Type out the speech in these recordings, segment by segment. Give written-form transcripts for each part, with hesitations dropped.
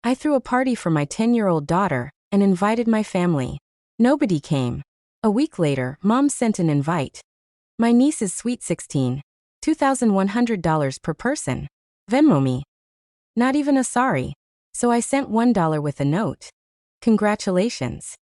I threw a party for my 10-year-old daughter and invited my family. Nobody came. A week later, Mom sent an invite. My niece is sweet 16. $2,100 per person. Venmo me. Not even a sorry. So I sent $1 with a note. Congratulations.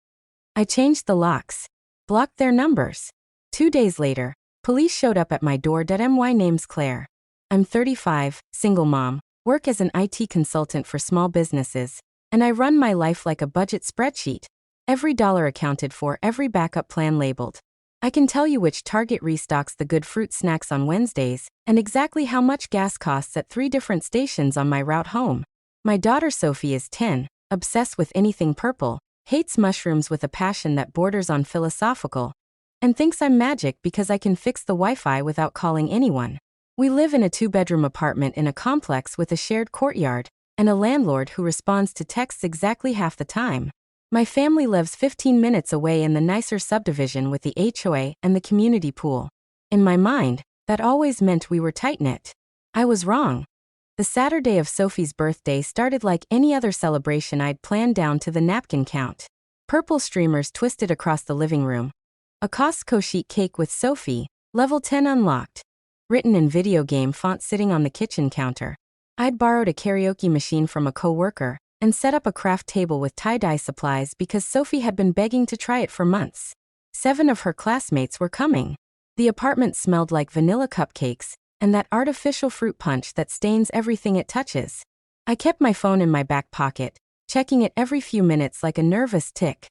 I changed the locks. Blocked their numbers. 2 days later, police showed up at my door. My name's Claire. I'm 35, single mom, work as an IT consultant for small businesses, and I run my life like a budget spreadsheet. Every dollar accounted for, every backup plan labeled. I can tell you which Target restocks the good fruit snacks on Wednesdays, and exactly how much gas costs at 3 different stations on my route home. My daughter Sophie is 10, obsessed with anything purple, hates mushrooms with a passion that borders on philosophical, and thinks I'm magic because I can fix the Wi-Fi without calling anyone. We live in a 2-bedroom apartment in a complex with a shared courtyard, and a landlord who responds to texts exactly half the time. My family lives 15 minutes away in the nicer subdivision with the HOA and the community pool. In my mind, that always meant we were tight-knit. I was wrong. The Saturday of Sophie's birthday started like any other celebration I'd planned down to the napkin count. Purple streamers twisted across the living room. A Costco sheet cake with Sophie, level 10 unlocked. Written in video game font sitting on the kitchen counter. I'd borrowed a karaoke machine from a coworker and set up a craft table with tie-dye supplies because Sophie had been begging to try it for months. 7 of her classmates were coming. The apartment smelled like vanilla cupcakes and that artificial fruit punch that stains everything it touches. I kept my phone in my back pocket, checking it every few minutes like a nervous tick.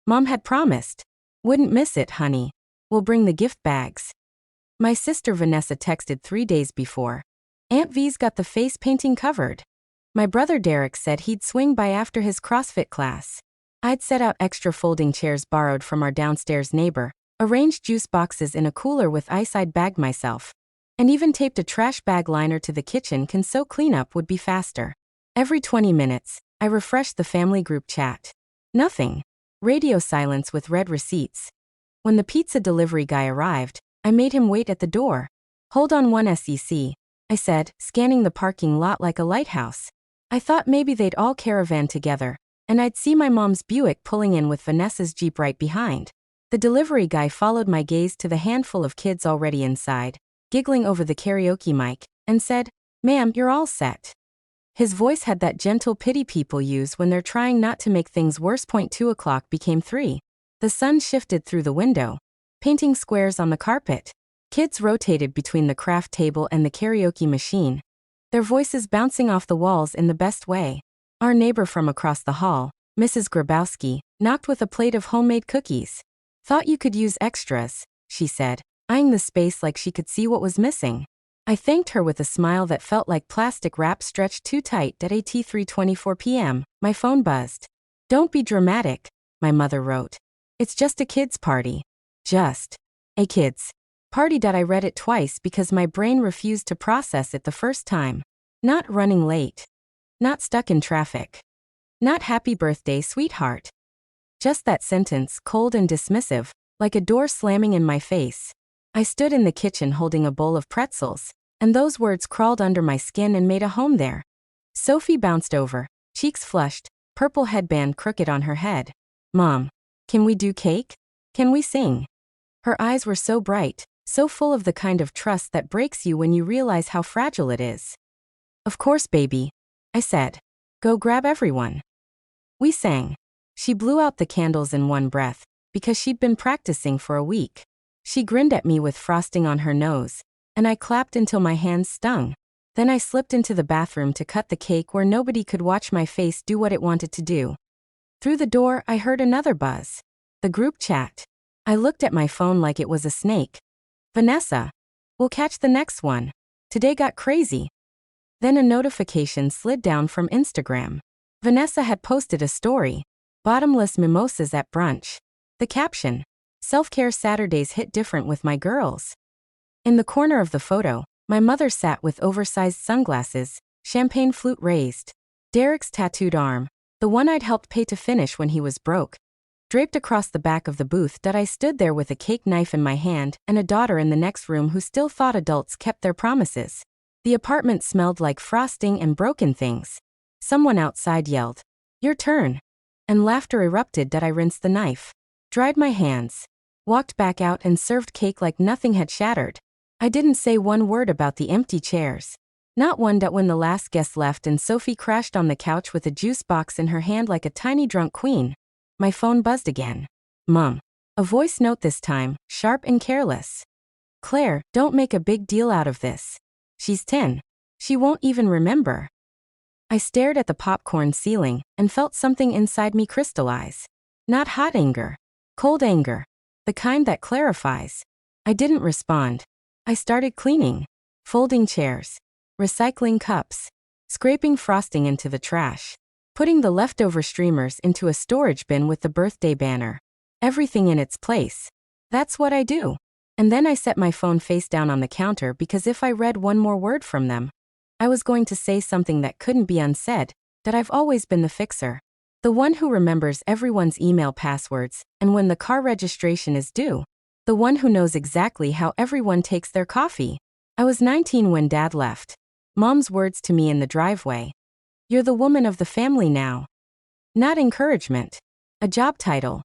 Mom had promised. Wouldn't miss it, honey. We'll bring the gift bags. My sister Vanessa texted 3 days before. Aunt V's got the face painting covered. My brother Derek said he'd swing by after his CrossFit class. I'd set out extra folding chairs borrowed from our downstairs neighbor, arranged juice boxes in a cooler with ice I'd bagged myself, and even taped a trash bag liner to the kitchen so cleanup would be faster. Every 20 minutes, I refreshed the family group chat. Nothing. Radio silence with red receipts. When the pizza delivery guy arrived, I made him wait at the door. Hold on 1 sec, I said, scanning the parking lot like a lighthouse. I thought maybe they'd all caravan together, and I'd see my mom's Buick pulling in with Vanessa's Jeep right behind. The delivery guy followed my gaze to the handful of kids already inside, giggling over the karaoke mic, and said, "Ma'am, you're all set." His voice had that gentle pity people use when they're trying not to make things worse. 2 o'clock became 3. The sun shifted through the window, painting squares on the carpet. Kids rotated between the craft table and the karaoke machine, their voices bouncing off the walls in the best way. Our neighbor from across the hall, Mrs. Grabowski, knocked with a plate of homemade cookies. "Thought you could use extras," she said, eyeing the space like she could see what was missing. I thanked her with a smile that felt like plastic wrap stretched too tight. At 3:24 p.m., my phone buzzed. "Don't be dramatic," my mother wrote. "It's just a kids' party." Just a kids' party. I read it twice because my brain refused to process it the first time. Not running late. Not stuck in traffic. Not happy birthday, sweetheart. Just that sentence, cold and dismissive, like a door slamming in my face. I stood in the kitchen holding a bowl of pretzels, and those words crawled under my skin and made a home there. Sophie bounced over, cheeks flushed, purple headband crooked on her head. "Mom, can we do cake? Can we sing?" Her eyes were so bright, so full of the kind of trust that breaks you when you realize how fragile it is. "Of course, baby," I said. "Go grab everyone." We sang. She blew out the candles in one breath, because she'd been practicing for a week. She grinned at me with frosting on her nose, and I clapped until my hands stung. Then I slipped into the bathroom to cut the cake where nobody could watch my face do what it wanted to do. Through the door, I heard another buzz. The group chat. I looked at my phone like it was a snake. "Vanessa, we'll catch the next one. Today got crazy." Then a notification slid down from Instagram. Vanessa had posted a story. "Bottomless mimosas at brunch." The caption, "Self-care Saturdays hit different with my girls." In the corner of the photo, my mother sat with oversized sunglasses, champagne flute raised. Derek's tattooed arm, the one I'd helped pay to finish when he was broke, draped across the back of the booth. I stood there with a cake knife in my hand and a daughter in the next room who still thought adults kept their promises. The apartment smelled like frosting and broken things. Someone outside yelled, "Your turn." And laughter erupted that I rinsed the knife, dried my hands, walked back out and served cake like nothing had shattered. I didn't say one word about the empty chairs. Not one that when the last guest left and Sophie crashed on the couch with a juice box in her hand like a tiny drunk queen. My phone buzzed again. Mom. A voice note this time, sharp and careless. "Claire, don't make a big deal out of this. She's 10. She won't even remember." I stared at the popcorn ceiling and felt something inside me crystallize. Not hot anger. Cold anger. The kind that clarifies. I didn't respond. I started cleaning. Folding chairs. Recycling cups. Scraping frosting into the trash. Putting the leftover streamers into a storage bin with the birthday banner. Everything in its place. That's what I do. And then I set my phone face down on the counter because if I read one more word from them, I was going to say something that couldn't be unsaid, that I've always been the fixer. The one who remembers everyone's email passwords and when the car registration is due. The one who knows exactly how everyone takes their coffee. I was 19 when Dad left. Mom's words to me in the driveway. "You're the woman of the family now." Not encouragement. A job title.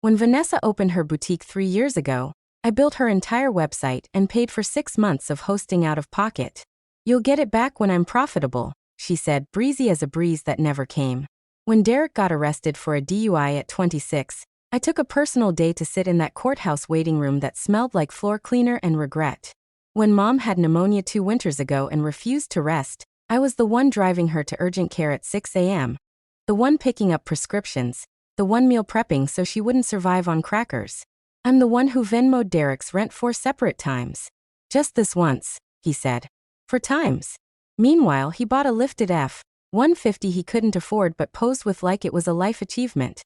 When Vanessa opened her boutique 3 years ago, I built her entire website and paid for 6 months of hosting out of pocket. "You'll get it back when I'm profitable," she said, breezy as a breeze that never came. When Derek got arrested for a DUI at 26, I took a personal day to sit in that courthouse waiting room that smelled like floor cleaner and regret. When Mom had pneumonia 2 winters ago and refused to rest, I was the one driving her to urgent care at 6 a.m. The one picking up prescriptions, the one meal prepping so she wouldn't survive on crackers. I'm the one who Venmoed Derek's rent 4 separate times. "Just this once," he said. 4 times. Meanwhile, he bought a lifted F-150 he couldn't afford but posed with like it was a life achievement.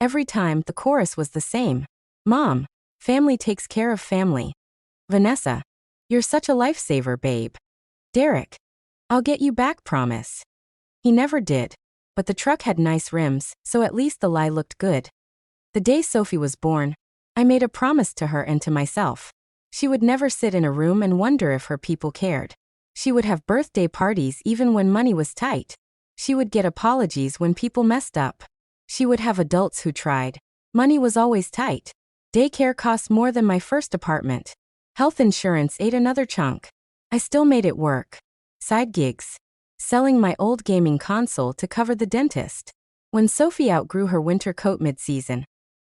Every time, the chorus was the same. "Mom, family takes care of family." "Vanessa, you're such a lifesaver, babe." "Derek, I'll get you back, promise." He never did. But the truck had nice rims, so at least the lie looked good. The day Sophie was born, I made a promise to her and to myself. She would never sit in a room and wonder if her people cared. She would have birthday parties even when money was tight. She would get apologies when people messed up. She would have adults who tried. Money was always tight. Daycare cost more than my first apartment. Health insurance ate another chunk. I still made it work. Side gigs. Selling my old gaming console to cover the dentist. When Sophie outgrew her winter coat mid-season,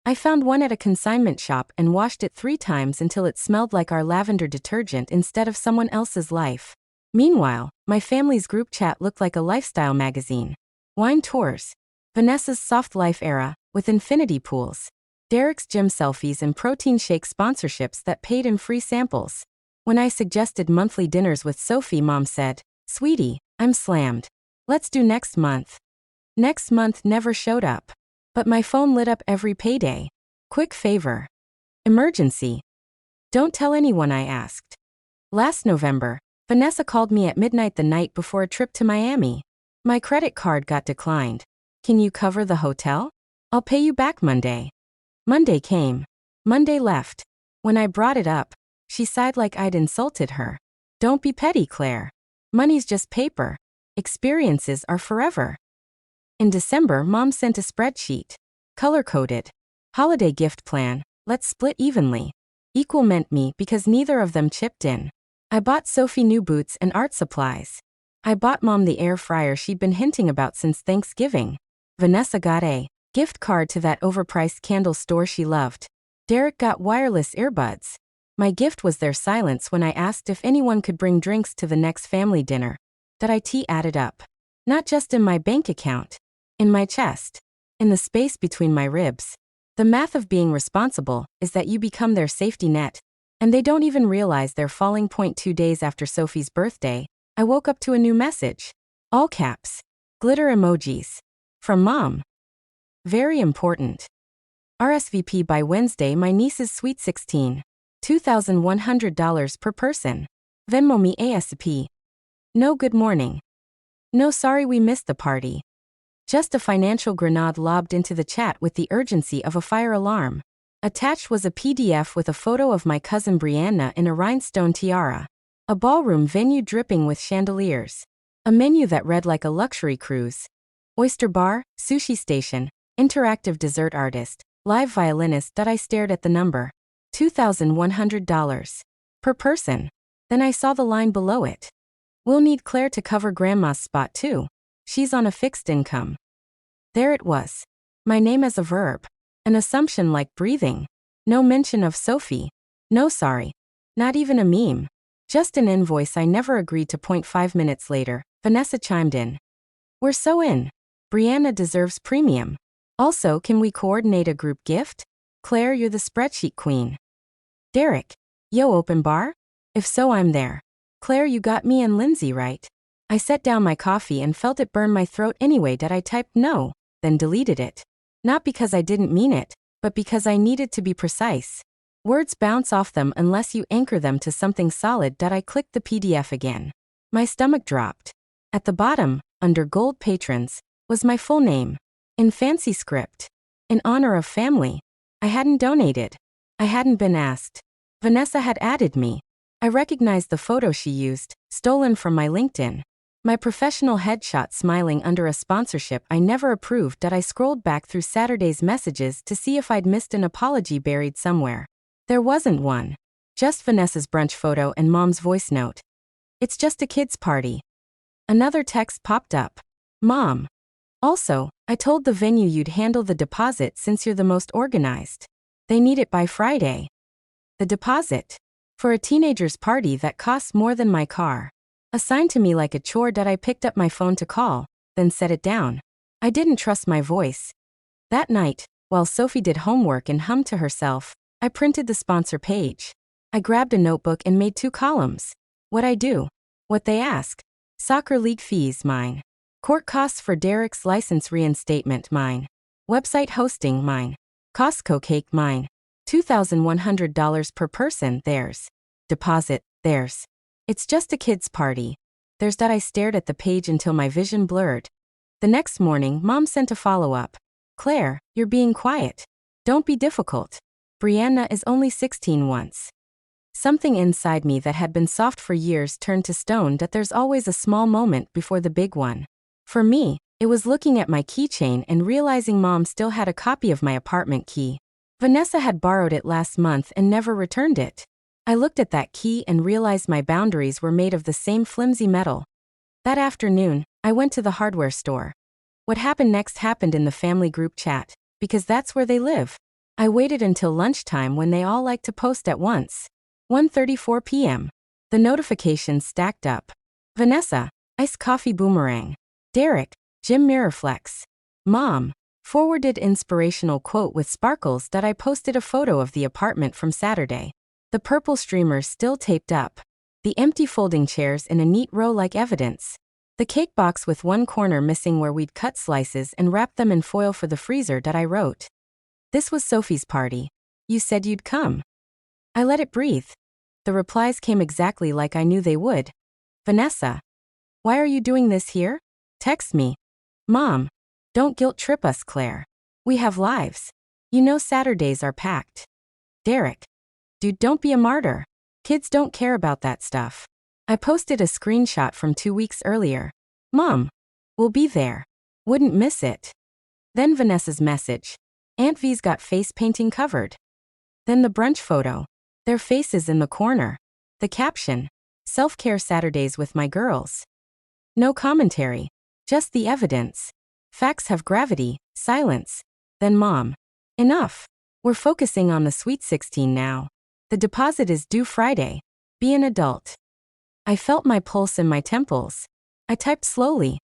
I found one at a consignment shop and washed it 3 times until it smelled like our lavender detergent instead of someone else's life. Meanwhile, my family's group chat looked like a lifestyle magazine. Wine tours. Vanessa's soft life era, with infinity pools. Derek's gym selfies and protein shake sponsorships that paid in free samples. When I suggested monthly dinners with Sophie, Mom said, "Sweetie, I'm slammed. Let's do next month." Next month never showed up. But my phone lit up every payday. Quick favor. Emergency. "Don't tell anyone," I asked. Last November, Vanessa called me at midnight the night before a trip to Miami. "My credit card got declined. Can you cover the hotel? I'll pay you back Monday." Monday came. Monday left. When I brought it up, she sighed like I'd insulted her. "Don't be petty, Claire. Money's just paper. Experiences are forever." In December, Mom sent a spreadsheet. Color-coded. Holiday gift plan, let's split evenly. Equal meant me because neither of them chipped in. I bought Sophie new boots and art supplies. I bought Mom the air fryer she'd been hinting about since Thanksgiving. Vanessa got a gift card to that overpriced candle store she loved. Derek got wireless earbuds. My gift was their silence when I asked if anyone could bring drinks to the next family dinner. That IT added up. Not just in my bank account. In my chest. In the space between my ribs. The math of being responsible is that you become their safety net. And they don't even realize they're falling. 2 days after Sophie's birthday, I woke up to a new message. All caps. Glitter emojis. From Mom. Very important. RSVP by Wednesday, my niece's sweet 16. $2,100 per person. Venmo me ASAP. No good morning. No sorry we missed the party. Just a financial grenade lobbed into the chat with the urgency of a fire alarm. Attached was a PDF with a photo of my cousin Brianna in a rhinestone tiara. A ballroom venue dripping with chandeliers. A menu that read like a luxury cruise. Oyster bar, sushi station, interactive dessert artist, live violinist. I stared at the number. $2,100. Per person. Then I saw the line below it. We'll need Claire to cover Grandma's spot too. She's on a fixed income. There it was. My name as a verb. An assumption like breathing. No mention of Sophie. No sorry. Not even a meme. Just an invoice I never agreed to. 5 minutes later, Vanessa chimed in. We're so in. Brianna deserves premium. Also, can we coordinate a group gift? Claire, you're the spreadsheet queen. Derek. Yo, open bar? If so, I'm there. Claire, you got me and Lindsay right. I set down my coffee and felt it burn my throat anyway. I typed no, then deleted it. Not because I didn't mean it, but because I needed to be precise. Words bounce off them unless you anchor them to something solid. I clicked the PDF again. My stomach dropped. At the bottom, under Gold Patrons, was my full name. In fancy script. In honor of family. I hadn't donated. I hadn't been asked. Vanessa had added me. I recognized the photo she used, stolen from my LinkedIn. My professional headshot smiling under a sponsorship I never approved. I scrolled back through Saturday's messages to see if I'd missed an apology buried somewhere. There wasn't one. Just Vanessa's brunch photo and Mom's voice note. It's just a kid's party. Another text popped up. Mom. Also, I told the venue you'd handle the deposit since you're the most organized. They need it by Friday. The deposit? For a teenager's party that costs more than my car. Assigned to me like a chore. I picked up my phone to call, then set it down. I didn't trust my voice. That night, while Sophie did homework and hummed to herself, I printed the sponsor page. I grabbed a notebook and made 2 columns. What I do. What they ask. Soccer league fees, mine. Court costs for Derek's license reinstatement, mine. Website hosting, mine. Costco cake, mine. $2,100 per person, theirs. Deposit, theirs. It's just a kid's party. There's that. I stared at the page until my vision blurred. The next morning, Mom sent a follow-up. Claire, you're being quiet. Don't be difficult. Brianna is only 16 once. Something inside me that had been soft for years turned to stone. There's always a small moment before the big one. For me, it was looking at my keychain and realizing Mom still had a copy of my apartment key. Vanessa had borrowed it last month and never returned it. I looked at that key and realized my boundaries were made of the same flimsy metal. That afternoon, I went to the hardware store. What happened next happened in the family group chat, because that's where they live. I waited until lunchtime when they all like to post at once. 1:34 p.m. The notifications stacked up. Vanessa, iced coffee boomerang. Derek, gym mirror flex. Mom, forwarded inspirational quote with sparkles. I posted a photo of the apartment from Saturday. The purple streamers still taped up. The empty folding chairs in a neat row like evidence. The cake box with one corner missing where we'd cut slices and wrapped them in foil for the freezer. I wrote. This was Sophie's party. You said you'd come. I let it breathe. The replies came exactly like I knew they would. Vanessa. Why are you doing this here? Text me. Mom. Don't guilt trip us, Claire. We have lives. You know Saturdays are packed. Derek. Dude, don't be a martyr. Kids don't care about that stuff. I posted a screenshot from 2 weeks earlier. Mom. We'll be there. Wouldn't miss it. Then Vanessa's message. Aunt V's got face painting covered. Then the brunch photo. Their faces in the corner. The caption. Self-care Saturdays with my girls. No commentary. Just the evidence. Facts have gravity. Silence. Then Mom. Enough. We're focusing on the sweet 16 now. The deposit is due Friday. Be an adult. I felt my pulse in my temples. I typed slowly.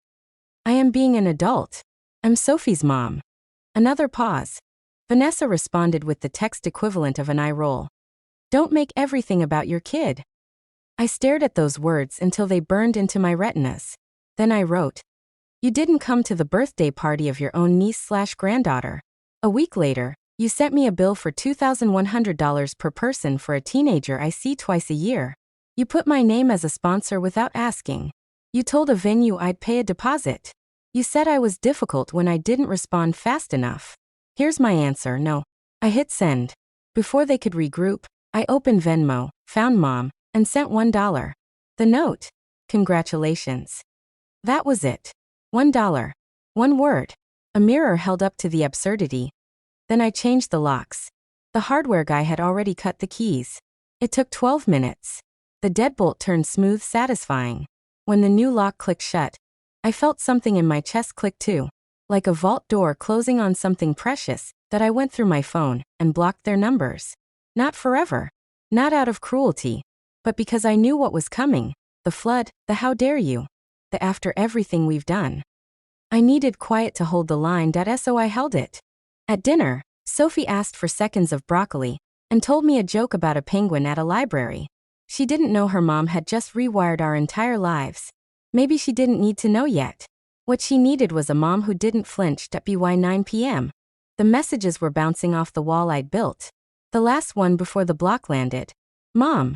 I am being an adult. I'm Sophie's mom. Another pause. Vanessa responded with the text equivalent of an eye roll. Don't make everything about your kid. I stared at those words until they burned into my retinas. Then I wrote. You didn't come to the birthday party of your own niece/granddaughter. A week later, you sent me a bill for $2,100 per person for a teenager I see twice a year. You put my name as a sponsor without asking. You told a venue I'd pay a deposit. You said I was difficult when I didn't respond fast enough. Here's my answer, no. I hit send. Before they could regroup, I opened Venmo, found Mom, and sent $1. The note. Congratulations. That was it. $1. One word. A mirror held up to the absurdity. Then I changed the locks. The hardware guy had already cut the keys. It took 12 minutes. The deadbolt turned smooth, satisfying. When the new lock clicked shut, I felt something in my chest click too. Like a vault door closing on something precious, that I went through my phone and blocked their numbers. Not forever. Not out of cruelty. But because I knew what was coming. The flood, the how dare you. The after everything we've done. I needed quiet to hold the line, so I held it. At dinner, Sophie asked for seconds of broccoli and told me a joke about a penguin at a library. She didn't know her mom had just rewired our entire lives. Maybe she didn't need to know yet. What she needed was a mom who didn't flinch at by 9 p.m. The messages were bouncing off the wall I'd built. The last one before the block landed. Mom,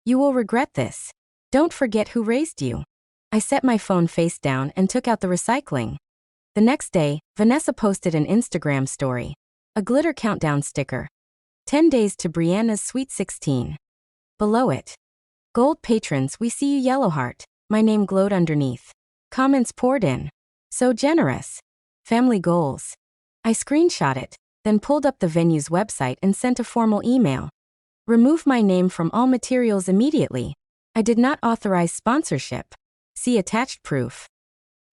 you will regret this. Don't forget who raised you. I set my phone face down and took out the recycling. The next day, Vanessa posted an Instagram story. A glitter countdown sticker. 10 days to Brianna's sweet 16. Below it. Gold patrons, we see you, yellow heart. My name glowed underneath. Comments poured in. So generous. Family goals. I screenshot it, then pulled up the venue's website and sent a formal email. Remove my name from all materials immediately. I did not authorize sponsorship. See attached proof.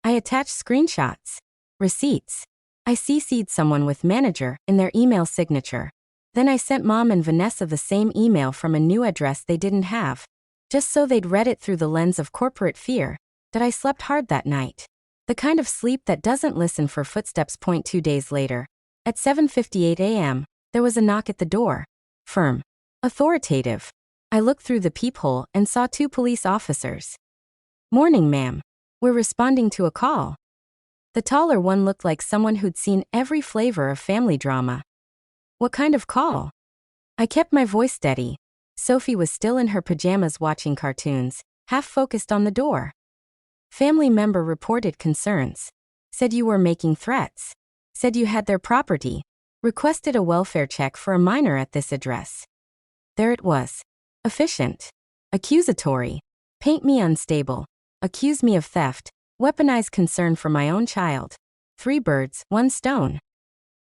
I attached screenshots. Receipts. I CC'd someone with manager in their email signature. Then I sent Mom and Vanessa the same email from a new address they didn't have. Just so they'd read it through the lens of corporate fear. That I slept hard that night. The kind of sleep that doesn't listen for footsteps. 2 days later. At 7:58 a.m., there was a knock at the door. Firm. Authoritative. I looked through the peephole and saw 2 police officers. Morning, ma'am. We're responding to a call. The taller one looked like someone who'd seen every flavor of family drama. What kind of call? I kept my voice steady. Sophie was still in her pajamas watching cartoons, half focused on the door. Family member reported concerns. Said you were making threats. Said you had their property. Requested a welfare check for a minor at this address. There it was. Efficient. Accusatory. Paint me unstable. Accuse me of theft. Weaponize concern for my own child. 3 birds, 1 stone.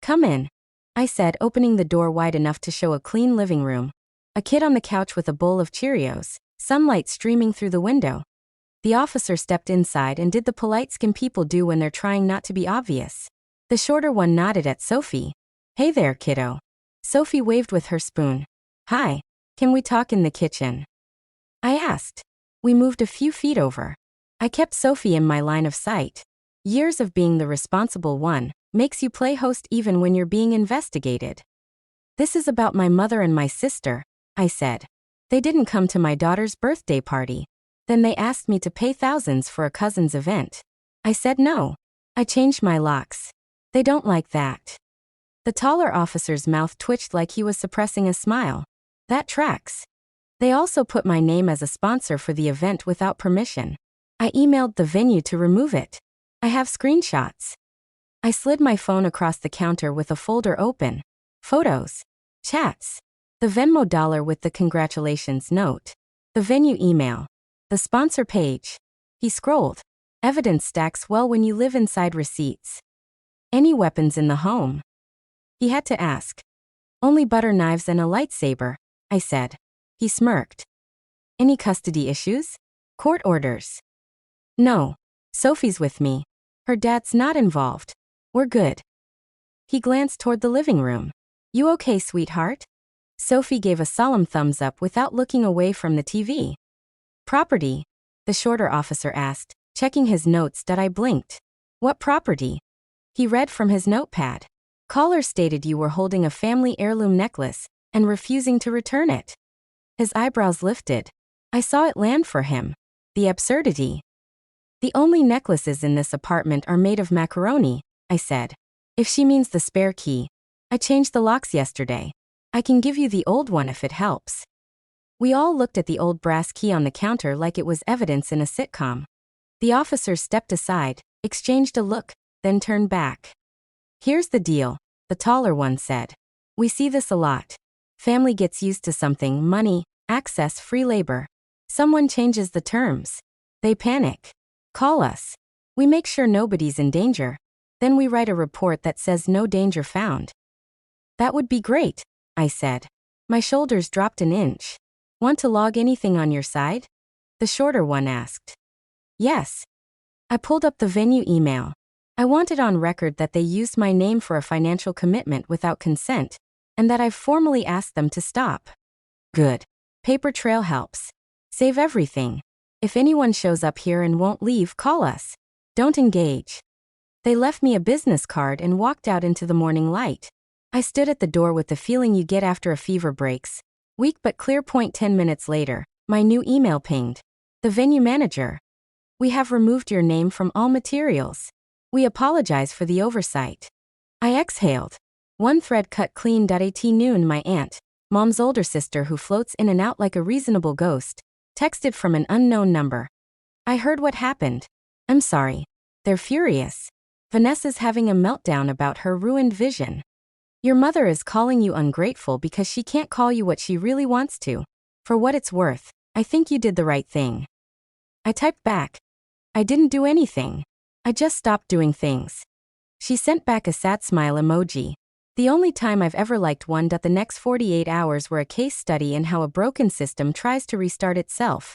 Come in, I said, opening the door wide enough to show a clean living room. A kid on the couch with a bowl of Cheerios, sunlight streaming through the window. The officer stepped inside and did the polite skin people do when they're trying not to be obvious. The shorter one nodded at Sophie. Hey there, kiddo. Sophie waved with her spoon. Hi, can we talk in the kitchen? I asked. We moved a few feet over. I kept Sophie in my line of sight. Years of being the responsible one makes you play host even when you're being investigated. This is about my mother and my sister, I said. They didn't come to my daughter's birthday party. Then they asked me to pay thousands for a cousin's event. I said no. I changed my locks. They don't like that. The taller officer's mouth twitched like he was suppressing a smile. That tracks. They also put my name as a sponsor for the event without permission. I emailed the venue to remove it. I have screenshots. I slid my phone across the counter with a folder open. Photos. Chats. The Venmo dollar with the congratulations note. The venue email. The sponsor page. He scrolled. Evidence stacks well when you live inside receipts. Any weapons in the home? He had to ask. Only butter knives and a lightsaber, I said. He smirked. Any custody issues? Court orders? No. Sophie's with me. Her dad's not involved. We're good. He glanced toward the living room. You okay, sweetheart? Sophie gave a solemn thumbs up without looking away from the TV. Property? The shorter officer asked, checking his notes. I blinked. What property? He read from his notepad. Caller stated you were holding a family heirloom necklace and refusing to return it. His eyebrows lifted. I saw it land for him. The absurdity. The only necklaces in this apartment are made of macaroni, I said. If she means the spare key. I changed the locks yesterday. I can give you the old one if it helps. We all looked at the old brass key on the counter like it was evidence in a sitcom. The officer stepped aside, exchanged a look, then turned back. Here's the deal, the taller one said. We see this a lot. Family gets used to something, money, access, free labor. Someone changes the terms. They panic. Call us. We make sure nobody's in danger. Then we write a report that says no danger found. That would be great, I said. My shoulders dropped an inch. Want to log anything on your side? The shorter one asked. Yes. I pulled up the venue email. I wanted on record that they used my name for a financial commitment without consent, and that I've formally asked them to stop. Good. Paper trail helps. Save everything. If anyone shows up here and won't leave, call us. Don't engage. They left me a business card and walked out into the morning light. I stood at the door with the feeling you get after a fever breaks. Weak but clear. 10 minutes later, my new email pinged. The venue manager. We have removed your name from all materials. We apologize for the oversight. I exhaled. One thread cut clean. At noon, my aunt, Mom's older sister who floats in and out like a reasonable ghost, texted from an unknown number. I heard what happened. I'm sorry. They're furious. Vanessa's having a meltdown about her ruined vision. Your mother is calling you ungrateful because she can't call you what she really wants to. For what it's worth, I think you did the right thing. I typed back. I didn't do anything. I just stopped doing things. She sent back a sad smile emoji. The only time I've ever liked one. The next 48 hours were a case study in how a broken system tries to restart itself.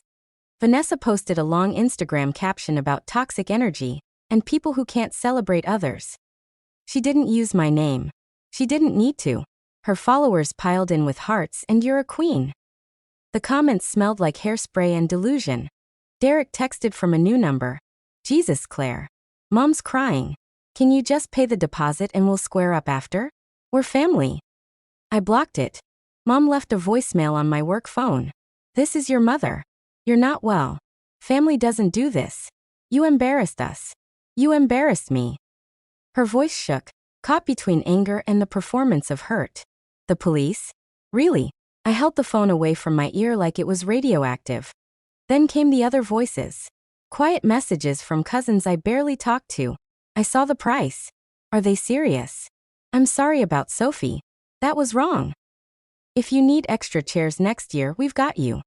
Vanessa posted a long Instagram caption about toxic energy and people who can't celebrate others. She didn't use my name. She didn't need to. Her followers piled in with hearts and "you're a queen." The comments smelled like hairspray and delusion. Derek texted from a new number. Jesus, Claire. Mom's crying. Can you just pay the deposit and we'll square up after? We're family. I blocked it. Mom left a voicemail on my work phone. This is your mother. You're not well. Family doesn't do this. You embarrassed us. You embarrassed me. Her voice shook, caught between anger and the performance of hurt. The police? Really? I held the phone away from my ear like it was radioactive. Then came the other voices. Quiet messages from cousins I barely talked to. I saw the price. Are they serious? I'm sorry about Sophie. That was wrong. If you need extra chairs next year, we've got you.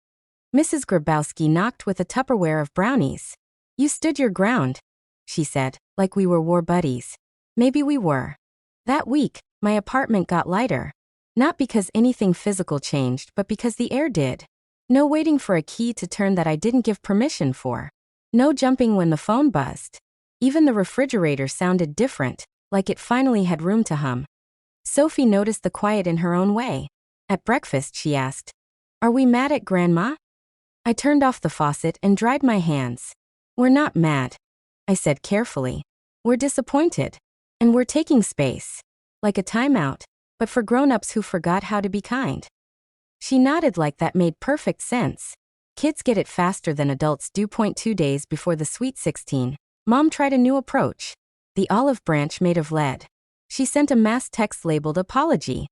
Mrs. Grabowski knocked with a Tupperware of brownies. You stood your ground, she said, like we were war buddies. Maybe we were. That week, my apartment got lighter. Not because anything physical changed, but because the air did. No waiting for a key to turn that I didn't give permission for. No jumping when the phone buzzed. Even the refrigerator sounded different, like it finally had room to hum. Sophie noticed the quiet in her own way. At breakfast, she asked, "Are we mad at Grandma?" I turned off the faucet and dried my hands. We're not mad, I said carefully. We're disappointed. And we're taking space. Like a timeout, but for grown-ups who forgot how to be kind. She nodded like that made perfect sense. Kids get it faster than adults do. 2 days before the Sweet 16, Mom tried a new approach. The olive branch made of lead. She sent a mass text labeled apology.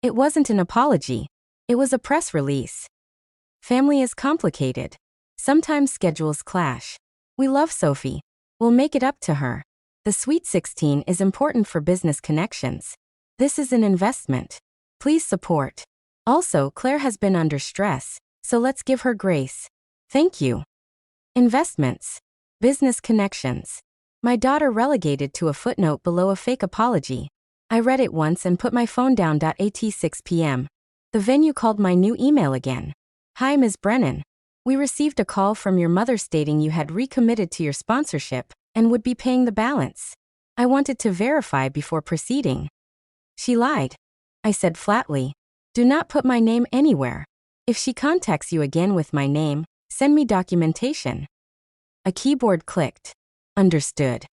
It wasn't an apology. It was a press release. Family is complicated. Sometimes schedules clash. We love Sophie. We'll make it up to her. The Sweet 16 is important for business connections. This is an investment. Please support. Also, Claire has been under stress, so let's give her grace. Thank you. Investments. Business connections. My daughter relegated to a footnote below a fake apology. I read it once and put my phone down. At 6 p.m. The venue called my new email again. Hi, Ms. Brennan. We received a call from your mother stating you had recommitted to your sponsorship and would be paying the balance. I wanted to verify before proceeding. She lied. I said flatly. Do not put my name anywhere. If she contacts you again with my name, send me documentation. A keyboard clicked. Understood.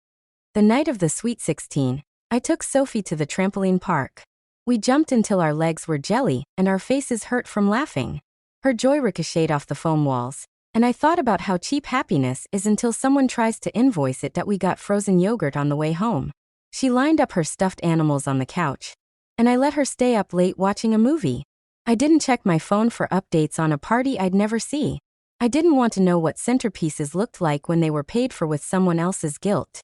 The night of the Sweet 16, I took Sophie to the trampoline park. We jumped until our legs were jelly and our faces hurt from laughing. Her joy ricocheted off the foam walls, and I thought about how cheap happiness is until someone tries to invoice it. That we got frozen yogurt on the way home. She lined up her stuffed animals on the couch, and I let her stay up late watching a movie. I didn't check my phone for updates on a party I'd never see. I didn't want to know what centerpieces looked like when they were paid for with someone else's guilt.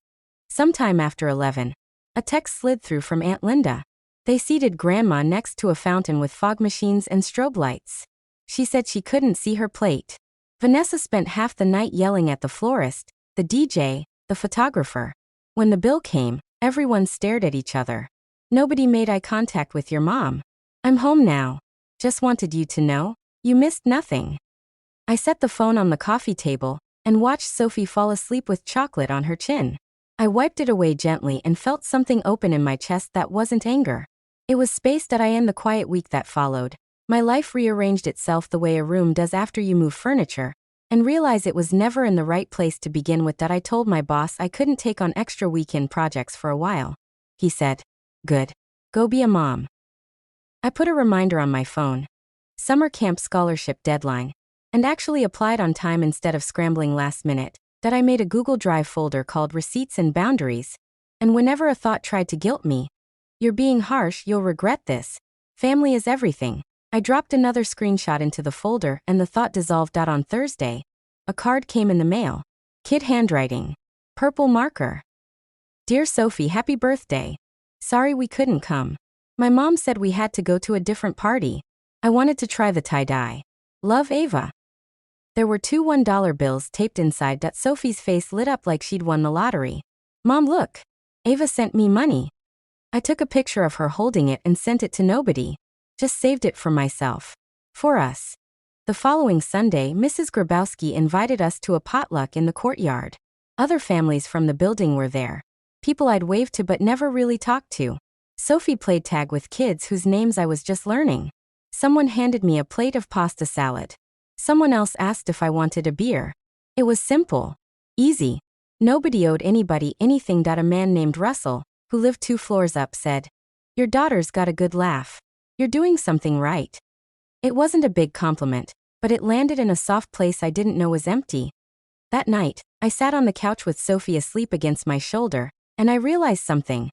Sometime after 11, a text slid through from Aunt Linda. They seated Grandma next to a fountain with fog machines and strobe lights. She said she couldn't see her plate. Vanessa spent half the night yelling at the florist, the DJ, the photographer. When the bill came, everyone stared at each other. Nobody made eye contact with your mom. I'm home now. Just wanted you to know, you missed nothing. I set the phone on the coffee table and watched Sophie fall asleep with chocolate on her chin. I wiped it away gently and felt something open in my chest that wasn't anger. It was space that I in the quiet week that followed. My life rearranged itself the way a room does after you move furniture, and realize it was never in the right place to begin with. That I told my boss I couldn't take on extra weekend projects for a while. He said, "Good. Go be a mom." I put a reminder on my phone. Summer camp scholarship deadline, and actually applied on time instead of scrambling last minute. That I made a Google Drive folder called Receipts and Boundaries, and whenever a thought tried to guilt me, "You're being harsh, you'll regret this. Family is everything," I dropped another screenshot into the folder and the thought dissolved. On Thursday, a card came in the mail. Kid handwriting. Purple marker. "Dear Sophie, happy birthday. Sorry we couldn't come. My mom said we had to go to a different party. I wanted to try the tie-dye. Love, Ava." There were two $1 bills taped inside. Sophie's face lit up like she'd won the lottery. "Mom, look. Ava sent me money." I took a picture of her holding it and sent it to nobody. Just saved it for myself. For us. The following Sunday, Mrs. Grabowski invited us to a potluck in the courtyard. Other families from the building were there. People I'd waved to but never really talked to. Sophie played tag with kids whose names I was just learning. Someone handed me a plate of pasta salad. Someone else asked if I wanted a beer. It was simple. Easy. Nobody owed anybody anything. A man named Russell, who lived 2 floors up, said, "Your daughter's got a good laugh. You're doing something right." It wasn't a big compliment, but it landed in a soft place I didn't know was empty. That night, I sat on the couch with Sophie asleep against my shoulder, and I realized something.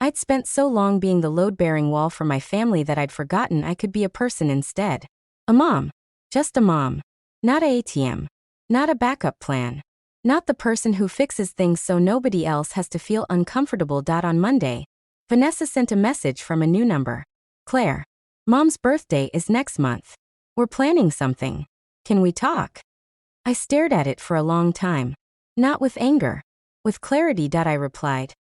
I'd spent so long being the load-bearing wall for my family that I'd forgotten I could be a person instead. A mom. Just a mom. Not a ATM. Not a backup plan. Not the person who fixes things so nobody else has to feel uncomfortable. On Monday, Vanessa sent a message from a new number. "Claire, Mom's birthday is next month. We're planning something. Can we talk?" I stared at it for a long time. Not with anger. With clarity. I replied,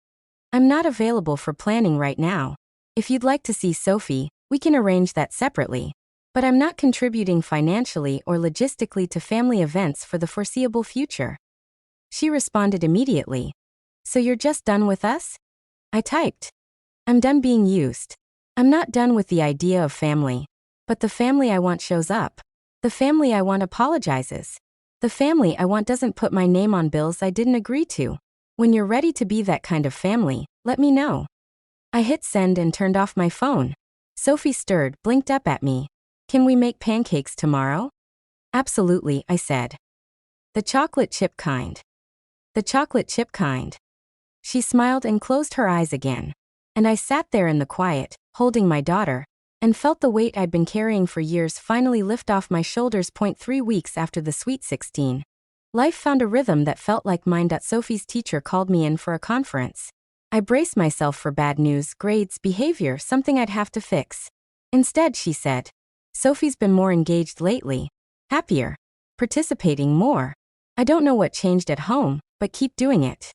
"I'm not available for planning right now. If you'd like to see Sophie, we can arrange that separately. But I'm not contributing financially or logistically to family events for the foreseeable future." She responded immediately, "So you're just done with us?" I typed, "I'm done being used. I'm not done with the idea of family. But the family I want shows up. The family I want apologizes. The family I want doesn't put my name on bills I didn't agree to. When you're ready to be that kind of family, let me know." I hit send and turned off my phone. Sophie stirred, blinked up at me. "Can we make pancakes tomorrow?" "Absolutely," I said. "The chocolate chip kind." "The chocolate chip kind." She smiled and closed her eyes again. And I sat there in the quiet, holding my daughter, and felt the weight I'd been carrying for years finally lift off my shoulders. 3 weeks after the Sweet 16. Life found a rhythm that felt like mine. Sophie's teacher called me in for a conference. I braced myself for bad news, grades, behavior, something I'd have to fix. Instead, she said, "Sophie's been more engaged lately. Happier. Participating more. I don't know what changed at home, but keep doing it."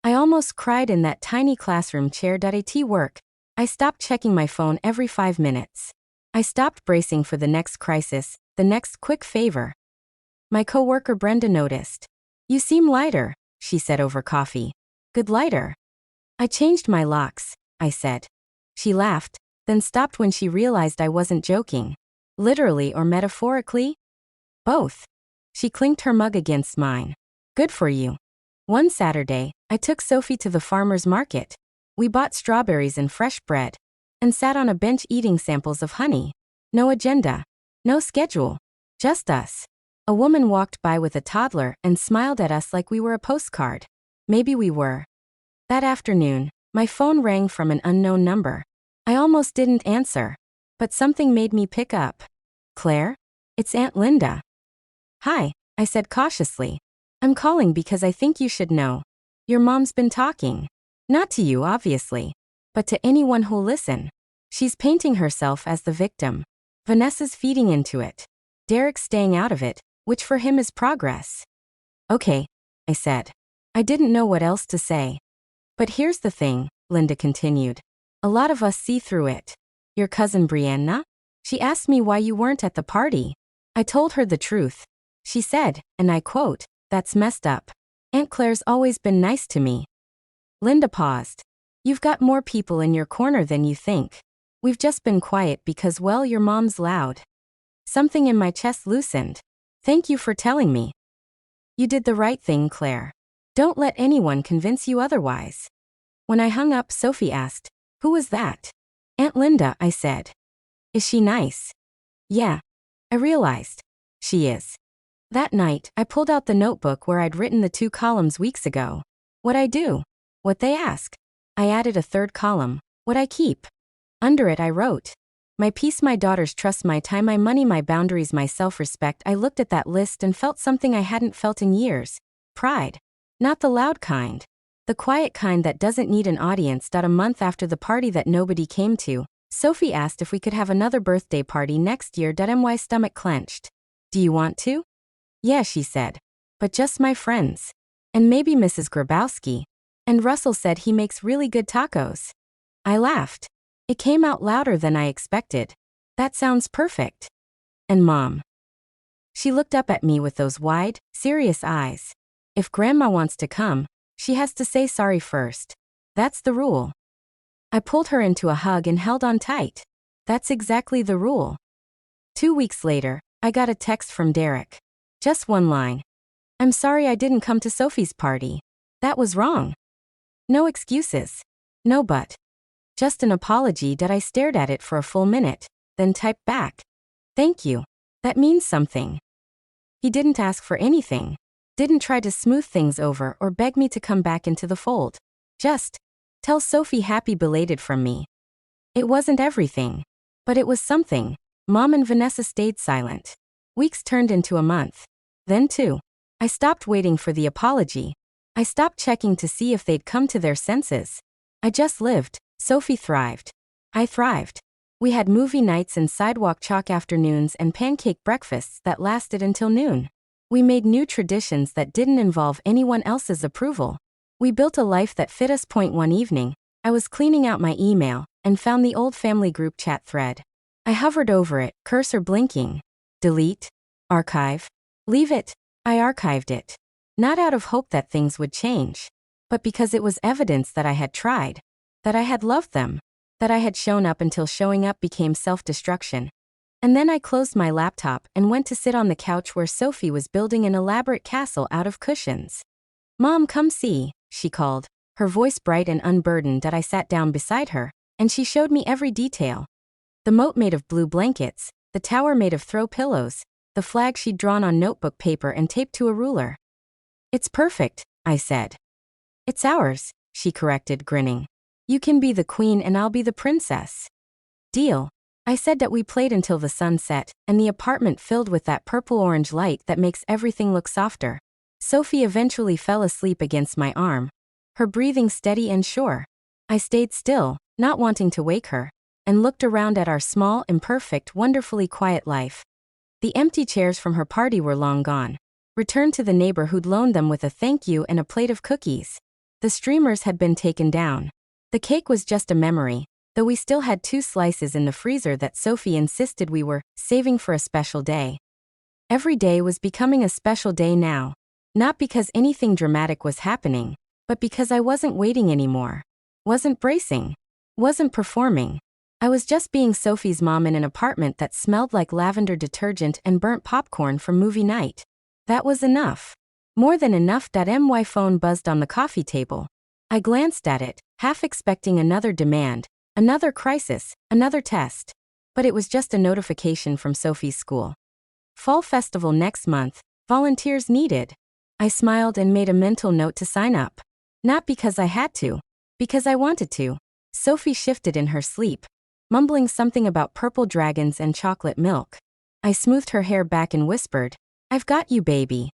I almost cried in that tiny classroom chair. At work, I stopped checking my phone every 5 minutes. I stopped bracing for the next crisis, the next quick favor. My coworker Brenda noticed. "You seem lighter," she said over coffee. "Good lighter." "I changed my locks," I said. She laughed, then stopped when she realized I wasn't joking. "Literally or metaphorically?" "Both." She clinked her mug against mine. "Good for you." One Saturday, I took Sophie to the farmer's market. We bought strawberries and fresh bread, and sat on a bench eating samples of honey. No agenda. No schedule. Just us. A woman walked by with a toddler and smiled at us like we were a postcard. Maybe we were. That afternoon, my phone rang from an unknown number. I almost didn't answer, but something made me pick up. "Claire? It's Aunt Linda." "Hi," I said cautiously. "I'm calling because I think you should know. Your mom's been talking. Not to you, obviously, but to anyone who'll listen. She's painting herself as the victim. Vanessa's feeding into it. Derek's staying out of it, which for him is progress." "Okay," I said. I didn't know what else to say. But here's the thing, Linda continued. A lot of us see through it. Your cousin Brianna? She asked me why you weren't at the party. I told her the truth. She said, and I quote, "That's messed up. Aunt Claire's always been nice to me." Linda paused. You've got more people in your corner than you think. We've just been quiet because, well, your mom's loud. Something in my chest loosened. Thank you for telling me. You did the right thing, Claire. Don't let anyone convince you otherwise. When I hung up, Sophie asked, "Who was that?" Aunt Linda, I said. Is she nice? Yeah. I realized. She is. That night, I pulled out the notebook where I'd written the 2 columns weeks ago. What I do. What they ask. I added a 3rd column. What I keep. Under it I wrote, my peace, my daughter's trust, my time, my money, my boundaries, my self-respect. I looked at that list and felt something I hadn't felt in years. Pride. Not the loud kind. The quiet kind that doesn't need an audience. A month after the party that nobody came to, Sophie asked if we could have another birthday party next year. My stomach clenched. Do you want to? Yeah, she said. But just my friends. And maybe Mrs. Grabowski. And Russell said he makes really good tacos. I laughed. It came out louder than I expected. That sounds perfect. And Mom? She looked up at me with those wide, serious eyes. If Grandma wants to come, she has to say sorry first. That's the rule. I pulled her into a hug and held on tight. That's exactly the rule. 2 weeks later, I got a text from Derek. Just one line. I'm sorry I didn't come to Sophie's party. That was wrong. No excuses. No but. Just an apology. I stared at it for a full minute, then typed back. Thank you. That means something. He didn't ask for anything. Didn't try to smooth things over or beg me to come back into the fold. Just, tell Sophie happy belated from me. It wasn't everything. But it was something. Mom and Vanessa stayed silent. Weeks turned into a month. Then 2. I stopped waiting for the apology. I stopped checking to see if they'd come to their senses. I just lived. Sophie thrived. I thrived. We had movie nights and sidewalk chalk afternoons and pancake breakfasts that lasted until noon. We made new traditions that didn't involve anyone else's approval. We built a life that fit us. One evening, I was cleaning out my email and found the old family group chat thread. I hovered over it, cursor blinking. Delete. Archive. Leave it. I archived it. Not out of hope that things would change, but because it was evidence that I had tried. That I had loved them. That I had shown up until showing up became self-destruction. And then I closed my laptop and went to sit on the couch where Sophie was building an elaborate castle out of cushions. Mom, come see, she called, her voice bright and unburdened. I sat down beside her, and she showed me every detail. The moat made of blue blankets, the tower made of throw pillows, the flag she'd drawn on notebook paper and taped to a ruler. It's perfect, I said. It's ours, she corrected, grinning. You can be the queen and I'll be the princess. Deal. I said. That we played until the sun set, and the apartment filled with that purple-orange light that makes everything look softer. Sophie eventually fell asleep against my arm, her breathing steady and sure. I stayed still, not wanting to wake her, and looked around at our small, imperfect, wonderfully quiet life. The empty chairs from her party were long gone, returned to the neighbor who'd loaned them with a thank you and a plate of cookies. The streamers had been taken down. The cake was just a memory, though we still had 2 slices in the freezer that Sophie insisted we were saving for a special day. Every day was becoming a special day now. Not because anything dramatic was happening, but because I wasn't waiting anymore. Wasn't bracing. Wasn't performing. I was just being Sophie's mom in an apartment that smelled like lavender detergent and burnt popcorn from movie night. That was enough. More than enough. My phone buzzed on the coffee table. I glanced at it, half expecting another demand, another crisis, another test. But it was just a notification from Sophie's school. Fall festival next month, volunteers needed. I smiled and made a mental note to sign up. Not because I had to, because I wanted to. Sophie shifted in her sleep, mumbling something about purple dragons and chocolate milk. I smoothed her hair back and whispered, I've got you, baby.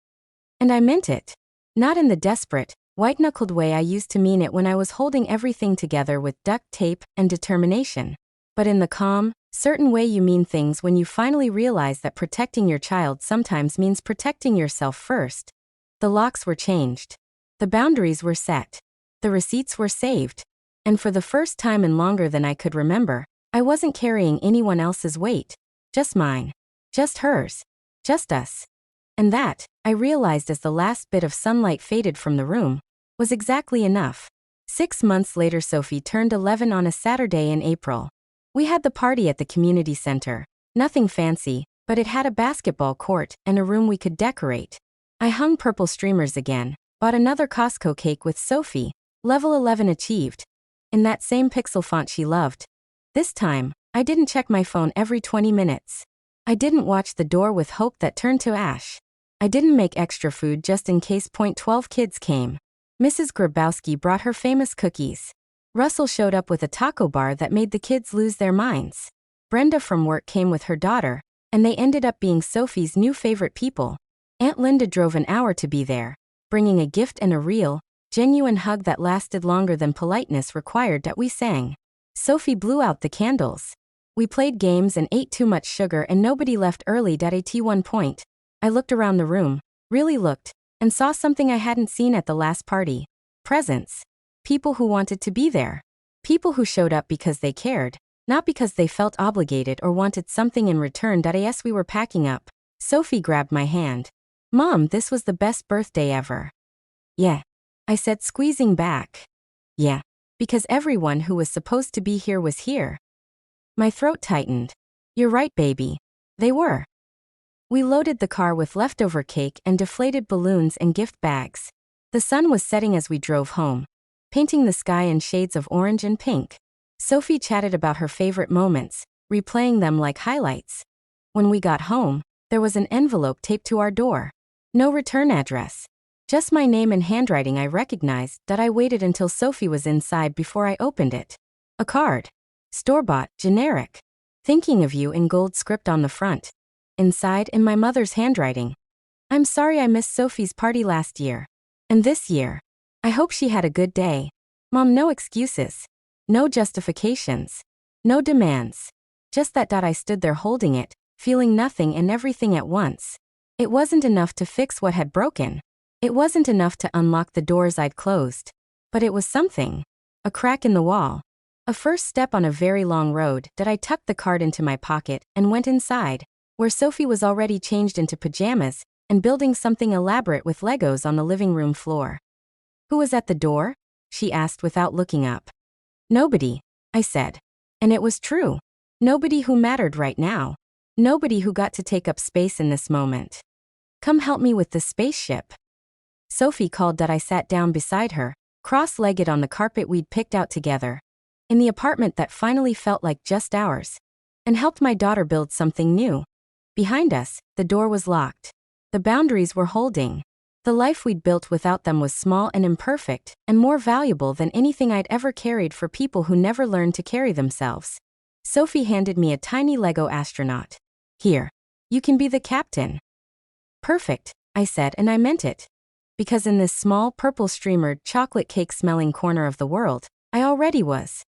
And I meant it. Not in the desperate, white-knuckled way I used to mean it when I was holding everything together with duct tape and determination. But in the calm, certain way you mean things when you finally realize that protecting your child sometimes means protecting yourself first. The locks were changed. The boundaries were set. The receipts were saved. And for the first time in longer than I could remember, I wasn't carrying anyone else's weight. Just mine. Just hers. Just us. And that, I realized as the last bit of sunlight faded from the room, was exactly enough. 6 months later, Sophie turned 11 on a Saturday in April. We had the party at the community center. Nothing fancy, but it had a basketball court and a room we could decorate. I hung purple streamers again, bought another Costco cake with Sophie, level 11 achieved, in that same pixel font she loved. This time, I didn't check my phone every 20 minutes. I didn't watch the door with hope that turned to ash. I didn't make extra food just in case. 12 kids came. Mrs. Grabowski brought her famous cookies. Russell showed up with a taco bar that made the kids lose their minds. Brenda from work came with her daughter, and they ended up being Sophie's new favorite people. Aunt Linda drove an hour to be there, bringing a gift and a real, genuine hug that lasted longer than politeness required. That we sang. Sophie blew out the candles. We played games and ate too much sugar, and nobody left early. At one point, I looked around the room, really looked, and saw something I hadn't seen at the last party. Presents. People who wanted to be there. People who showed up because they cared, not because they felt obligated or wanted something in return. Yes, we were packing up. Sophie grabbed my hand. Mom, this was the best birthday ever. Yeah, I said, squeezing back. Yeah, because everyone who was supposed to be here was here. My throat tightened. You're right, baby. They were. We loaded the car with leftover cake and deflated balloons and gift bags. The sun was setting as we drove home, painting the sky in shades of orange and pink. Sophie chatted about her favorite moments, replaying them like highlights. When we got home, there was an envelope taped to our door. No return address. Just my name and handwriting. I recognized that. I waited until Sophie was inside before I opened it. A card. Store-bought, generic. Thinking of you in gold script on the front. Inside, in my mother's handwriting. I'm sorry I missed Sophie's party last year. And this year. I hope she had a good day. Mom, no excuses. No justifications. No demands. Just that. I stood there holding it, feeling nothing and everything at once. It wasn't enough to fix what had broken. It wasn't enough to unlock the doors I'd closed. But it was something. A crack in the wall. A first step on a very long road. I tucked the card into my pocket and went inside, where Sophie was already changed into pajamas and building something elaborate with Legos on the living room floor. Who was at the door? She asked without looking up. Nobody, I said. And it was true. Nobody who mattered right now. Nobody who got to take up space in this moment. Come help me with the spaceship. Sophie called. I sat down beside her, cross-legged on the carpet we'd picked out together, in the apartment that finally felt like just ours, and helped my daughter build something new. Behind us, the door was locked. The boundaries were holding. The life we'd built without them was small and imperfect, and more valuable than anything I'd ever carried for people who never learned to carry themselves. Sophie handed me a tiny Lego astronaut. Here. You can be the captain. Perfect, I said, and I meant it. Because in this small, purple streamered, chocolate cake-smelling corner of the world, I already was.